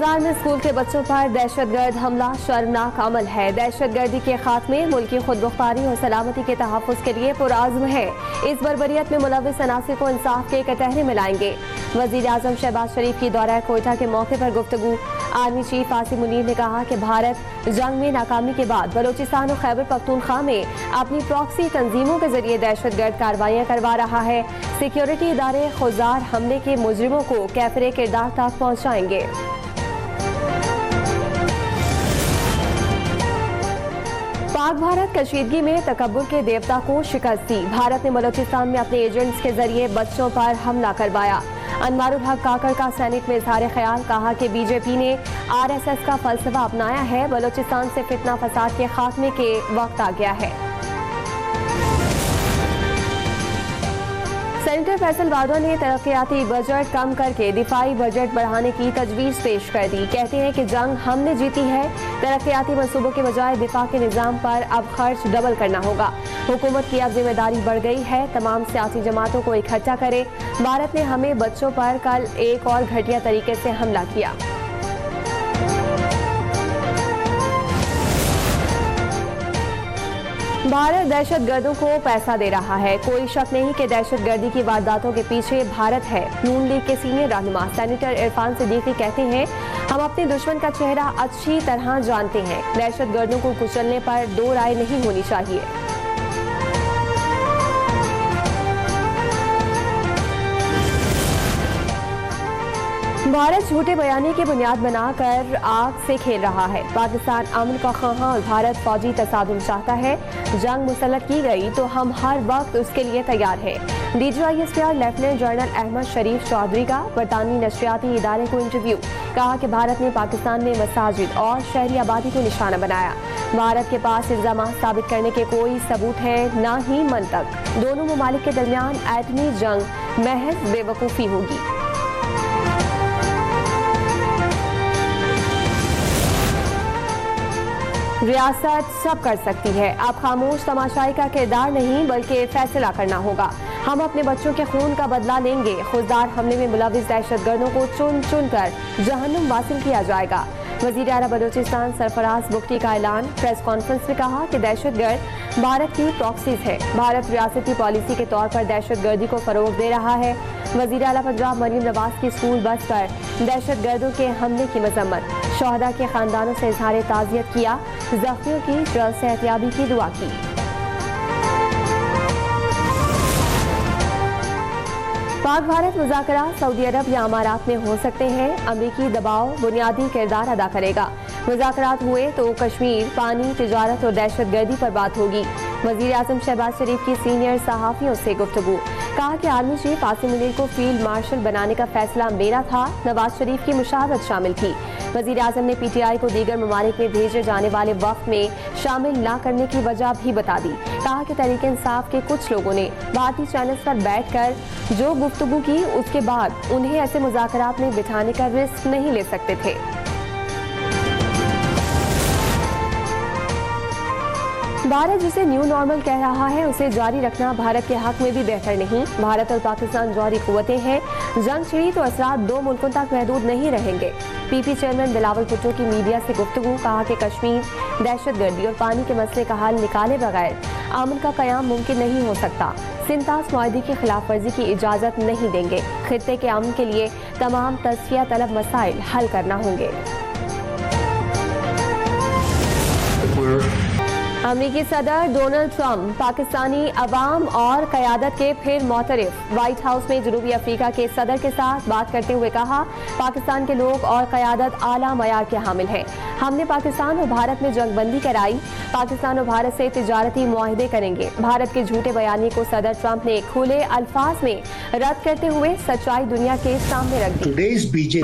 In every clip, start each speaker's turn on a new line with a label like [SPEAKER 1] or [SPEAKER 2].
[SPEAKER 1] औजार में स्कूल के बच्चों पर दहशतगर्द हमला शर्मनाक अमल है। दहशतगर्दी के खात्मे मुल्क की खुदबुख्तारी और सलामती के तहफ़्फ़ुज़ के लिए पुरआज़्म है। इस बर्बरियत में मुलव्विस अनासिर को इंसाफ के कटहरे मिलाएंगे। वज़ीर आज़म शहबाज शरीफ की दौरा कोयटा के मौके पर गुफ्तगू। आर्मी चीफ आसिम मुनीर ने कहा कि भारत जंग में नाकामी के बाद बलोचिस्तान और खैबर पख्तूनख्वा में अपनी प्रॉक्सी तंजीमों के जरिए दहशतगर्द कार्रवाइयाँ करवा रहा है। सिक्योरिटी इदारे खुजार हमले के मुजरिमों को कैफरे किरदार तक पहुँचाएंगे। पाक भारत कशीदगी में तकब्बुर के देवता को शिकस्त दी। भारत ने बलोचिस्तान में अपने एजेंट्स के जरिए बच्चों पर हमला करवाया। अनवारुल हक काकड़ का सैनिक में इजहार ख्याल, कहा कि बीजेपी ने आरएसएस का फलसफा अपनाया है। बलोचिस्तान से फितना फसाद के खात्मे के वक्त आ गया है। सेनेटर फैसल वाडा ने तरक्याती बजट कम करके दिफाई बजट बढ़ाने की तजवीज़ पेश कर दी। कहते हैं कि जंग हमने जीती है, तरक्याती मंसूबों के बजाय दिफा के निज़ाम पर अब खर्च डबल करना होगा। हुकूमत की अब जिम्मेदारी बढ़ गई है, तमाम सियासी जमातों को इकट्ठा करे। भारत ने हमें बच्चों पर कल एक और घटिया तरीके से हमला किया। भारत दहशतगर्दों को पैसा दे रहा है। कोई शक नहीं कि दहशतगर्दी की वारदातों के पीछे भारत है। नून लीग के सीनियर रहनुमा सेनेटर इरफान सिद्दीकी कहते हैं, हम अपने दुश्मन का चेहरा अच्छी तरह जानते हैं। दहशतगर्दों को कुचलने पर दो राय नहीं होनी चाहिए। भारत झूठे बयानी की बुनियाद बनाकर आग से खेल रहा है। पाकिस्तान अमन का ख्वाह और भारत फौजी तसादुम चाहता है। जंग मुसल्लत की गई तो हम हर वक्त उसके लिए तैयार हैं। DGISPR लेफ्टिनेंट जनरल अहमद शरीफ चौधरी का बरतानवी नशरियाती इदारे को इंटरव्यू। कहा कि भारत ने पाकिस्तान में मसाजिद और शहरी आबादी को निशाना बनाया। भारत के पास इल्जाम साबित करने के कोई सबूत है, न ही मंतक। दोनों ममालिक के दरमियान एटमी जंग महज बेवकूफ़ी होगी। रियासत सब कर सकती है। अब खामोश तमाशाई का किरदार नहीं बल्कि फैसला करना होगा। हम अपने बच्चों के खून का बदला लेंगे। खुददार हमले में मुलव्विस दहशतगर्दों को चुन चुन कर जहन्नुम वासिल किया जाएगा। वज़ीर आला बलोचिस्तान सरफराज बुख्ती का ऐलान। प्रेस कॉन्फ्रेंस में कहा कि दहशतगर्द भारत की प्रॉक्सीज है। भारत रियासती पॉलिसी के तौर पर दहशतगर्दी को फरोग दे रहा है। वज़ीर आला पंजाब मरीम नवाज की स्कूल बस पर दहशतगर्दों के हमले की मजम्मत। शहदा के खानदानों से इजहार ताज़ियत किया। जख्मियों की जल्द सेहतियाबी की दुआ की। पाक भारत मुज़ाकरात सऊदी अरब या अमारात में हो सकते हैं। अमरीकी दबाव बुनियादी किरदार अदा करेगा। मुज़ाकरात हुए तो कश्मीर, पानी, तिजारत और दहशतगर्दी पर बात होगी। वज़ीर आज़म शहबाज शरीफ की सीनियर सहाफ़ियों से गुफ्तगू। कहा कि आर्मी चीफ आसिम मुनीर को फील्ड मार्शल बनाने का फैसला मेरा था, नवाज शरीफ की मुशावरत शामिल थी। वज़ीर आज़म ने PTI को दीगर ममालिक में भेजे जाने वाले वक्त में शामिल न करने की वजह भी बता दी। कहा कि तहरीक इंसाफ के कुछ लोगों ने भारतीय चैनल्स पर बैठकर जो गुफ्तगू की, उसके बाद उन्हें ऐसे मुज़ाकरात में बिठाने का रिस्क नहीं ले सकते थे। भारत जिसे न्यू नॉर्मल कह रहा है, उसे जारी रखना भारत के हक में भी बेहतर नहीं। भारत और पाकिस्तान जौहरी कुव्वतें हैं। जंग छिड़ी तो असरात दो मुल्कों तक महदूद नहीं रहेंगे। PP चेयरमैन बिलावल भुट्टो की मीडिया से गुफ्तगू। कहा कि कश्मीर, दहशतगर्दी और पानी के मसले का हल निकाले बगैर अमन का कयाम मुमकिन नहीं हो सकता। सिंतास मुआहदे की खिलाफ वर्जी की इजाज़त नहीं देंगे। खित्ते के अमन के लिए तमाम तस्फिया तलब मसाइल हल करना होंगे। अमेरिकी सदर डोनाल्ड ट्रंप पाकिस्तानी अवाम और क़यादत के फिर मोतरफ। व्हाइट हाउस में जनूबी अफ्रीका के सदर के साथ बात करते हुए कहा, पाकिस्तान के लोग और क़यादत आला मयार के हामिल हैं। हमने पाकिस्तान और भारत में जंगबंदी कराई। पाकिस्तान और भारत से तिजारती मुआहदे करेंगे। भारत के झूठे बयानी को सदर ट्रंप ने खुले अल्फाज में रद्द करते हुए सच्चाई दुनिया के सामने रख दी।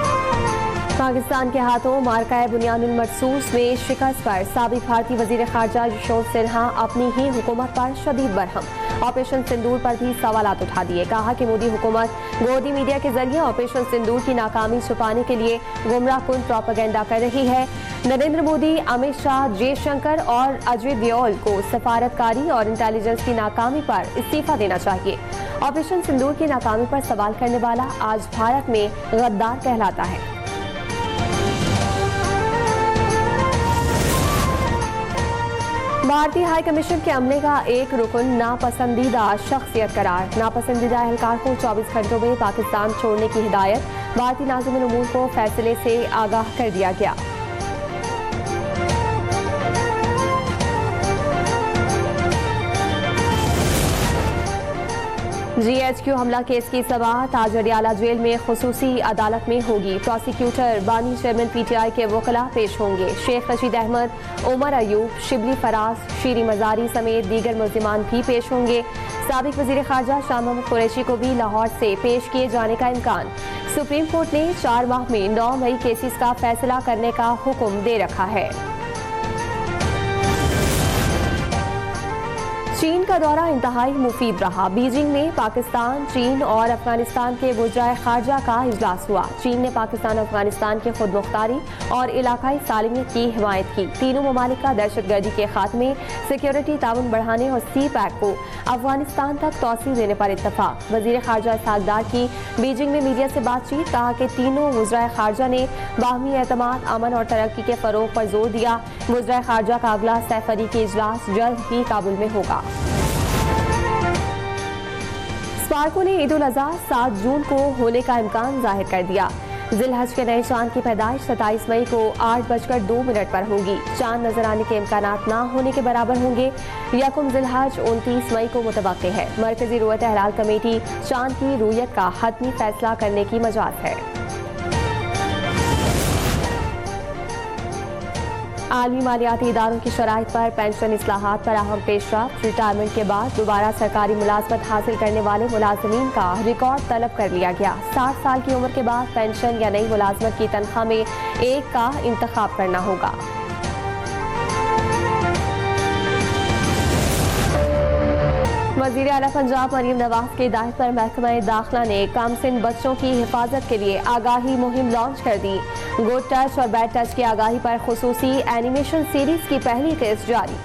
[SPEAKER 1] पाकिस्तान के हाथों मार्का बुनियानुल मरसूस में शिकस्त पर साबिक भारतीय वजीर खारजा यशवंत सिन्हा अपनी ही हुकूमत पर शदीद बरहम। ऑपरेशन सिंदूर पर भी सवालात उठा दिए। कहा कि मोदी हुकूमत गोदी मीडिया के जरिए ऑपरेशन सिंदूर की नाकामी छुपाने के लिए गुमराहकुन प्रोपेगेंडा कर रही है। नरेंद्र मोदी, अमित शाह, जयशंकर और अजय देओल को सफारतकारी और इंटेलिजेंस की नाकामी पर इस्तीफा देना चाहिए। ऑपरेशन सिंदूर की नाकामी पर सवाल करने वाला आज भारत में गद्दार कहलाता है। भारतीय हाई कमीशन के अमले का एक रुकन नापसंदीदा शख्सियत करार। नापसंदीदा एहलकार को 24 घंटों में पाकिस्तान छोड़ने की हिदायत। भारतीय नाज़िमुल उमूर को फैसले से आगाह कर दिया गया। GHQ हमला केस की समाअत आज अडियाला जेल में खुसूसी अदालत में होगी। प्रोसिक्यूटर बानी चेयरमैन PTI के वकला पेश होंगे। शेख रशीद अहमद, उमर अयूब, शिबली फराज, शीरी मजारी समेत दीगर मुल्जिमान भी पेश होंगे। साबिक वजीर खारजा शाह महमूद कुरैशी को भी लाहौर से पेश किए जाने का इम्कान। सुप्रीम कोर्ट ने 4 माह में 9 मई केसेस का फैसला करने का हुक्म दे रखा है। चीन का दौरा इंतहाई मुफीद रहा। बीजिंग में पाकिस्तान, चीन और अफगानिस्तान के वज़राए खारजा का इजलास हुआ। चीन ने पाकिस्तान और अफगानिस्तान की खुद मुख्तारी और इलाकाई सालमियत की हिमायत की। तीनों ममालिक का दहशतगर्दी के खात्मे, सिक्योरिटी ताउन बढ़ाने और CPAC को अफगानिस्तान तक तोसी देने पर इत्तफाक। वज़ीर खारजा इसहाक डार की बीजिंग में मीडिया से बातचीत। कहा कि तीनों वज़राए खारजा ने बाहमी एतमाद, अमन और तरक्की के फरोग पर जोर दिया। वज़राए खारजा का अगला सैफरीकी इजलास जल्द ही काबुल में होगा। स्पार्को ने ईद उल अज़हा 7 जून को होने का इम्कान जाहिर कर दिया। जिलहज के नए चांद की पैदाइश 27 मई को 8:02 पर होगी। चांद नजर आने के इम्कानात ना होने के बराबर होंगे। यकुम जिलहज 29 मई को मुतवक्के है। मरकजी रुयत हिलाल कमेटी चांद की रुयत का हतमी फैसला करने की मजाज है। आलमी मालियाती इदारों की शराइत पर पेंशन इस्लाहात पर अहम पेशरफ्त। रिटायरमेंट के बाद दोबारा सरकारी मुलाजमत हासिल करने वाले मुलाजमीन का रिकॉर्ड तलब कर लिया गया। 60 साल की उम्र के बाद पेंशन या नई मुलाजमत की तनख्वाह में एक का इंतखाब करना होगा। वज़ीर आला पंजाब मरीम नवाज की हिदायत पर महकमा दाखिला ने कमसिन बच्चों की हिफाजत के लिए आगाही मुहिम लॉन्च कर दी। गुड टच और बैड टच की आगाही पर खुसूसी एनिमेशन सीरीज की पहली किस्त जारी।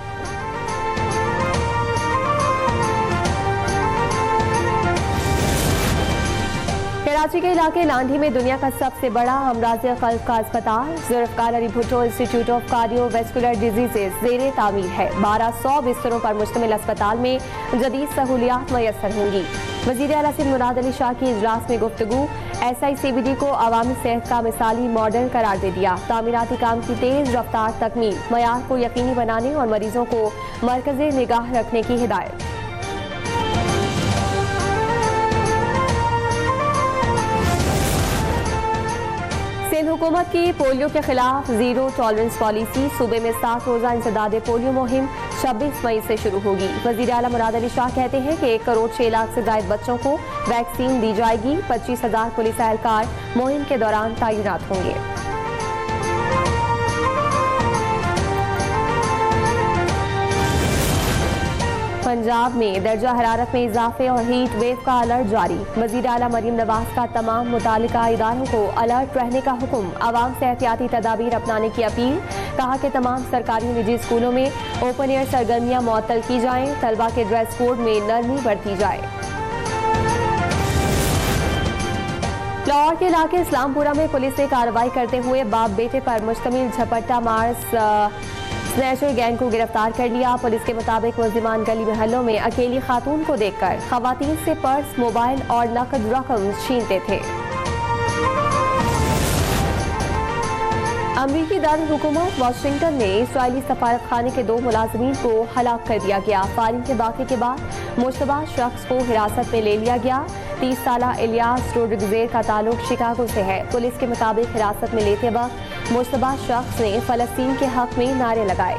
[SPEAKER 1] कराची के इलाके लांढी में दुनिया का सबसे बड़ा अमराज़े क़ल्ब का अस्पताल Zulfikar Ali Bhutto institute of cardiovascular diseases ज़ेरे तामीर है। 1200 बिस्तरों पर मुश्तमिल अस्पताल में जदीद सहूलियात मैसर होंगी। वज़ीर आला सिंध मुराद अली शाह की इजलास में गुफ्तगू। SICBD को अवामी सेहत का मिसाली मॉडल करार दे दिया। तामीराती काम की तेज रफ्तार तकमील, मयार को यकीनी बनाने और मरीजों को मरकज़े निगाह रखने की हिदायत। सिंध हुकूमत की पोलियो के खिलाफ जीरो टॉलरेंस पॉलिसी। सूबे में 7 रोजा इंसदादे पोलियो मुहिम 26 मई से शुरू होगी। वज़ीर आला मुराद अली शाह कहते हैं कि 1 करोड़ 6 लाख से ज़ायद बच्चों को वैक्सीन दी जाएगी। 25,000 पुलिस एहलकार मुहिम के दौरान तैनात होंगे। पंजाब में दर्जा हरारत में इजाफे और हीट वेव का अलर्ट जारी। वज़ीर आला मरीम नवाज का तमाम मुतालिका इदारों को अलर्ट रहने का हुक्म। आवाम से एहतियाती तदाबीर अपनाने की अपील। कहा कि तमाम सरकारी निजी स्कूलों में ओपन एयर सरगर्मियां मुअत्तल की जाएं। तलबा के ड्रेस कोड में नरमी बरती जाए। लाहौर के इलाके इस्लामपुरा में पुलिस ने कार्रवाई करते हुए बाप बेटे पर मुश्तमिल झपट्टा मार स्नैचर गैंग को गिरफ्तार कर लिया। पुलिस के मुताबिक मुल्जिमान गली मोहल्लों में अकेली खातून को देखकर खवातीन से पर्स, मोबाइल और नकद रकम छीनते थे। अमरीकी दारुल हुकूमत वाशिंगटन में इस्राइली सफारत खाने के 2 मुलाजमीन को हलाक कर दिया गया। फायरिंग के वाक़े के बाद मुश्तबा शख्स को हिरासत में ले लिया गया। 30 साला इलियास रोड्रिगेज़ का ताल्लुक शिकागो से है। पुलिस के मुताबिक हिरासत में लेते वक्त मुश्तबा शख्स ने फ़लस्तीन के हक में नारे लगाए।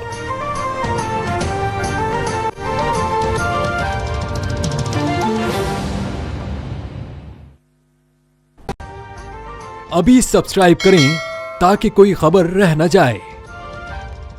[SPEAKER 2] अभी सब्सक्राइब करें ताकि कोई खबर रह न जाए।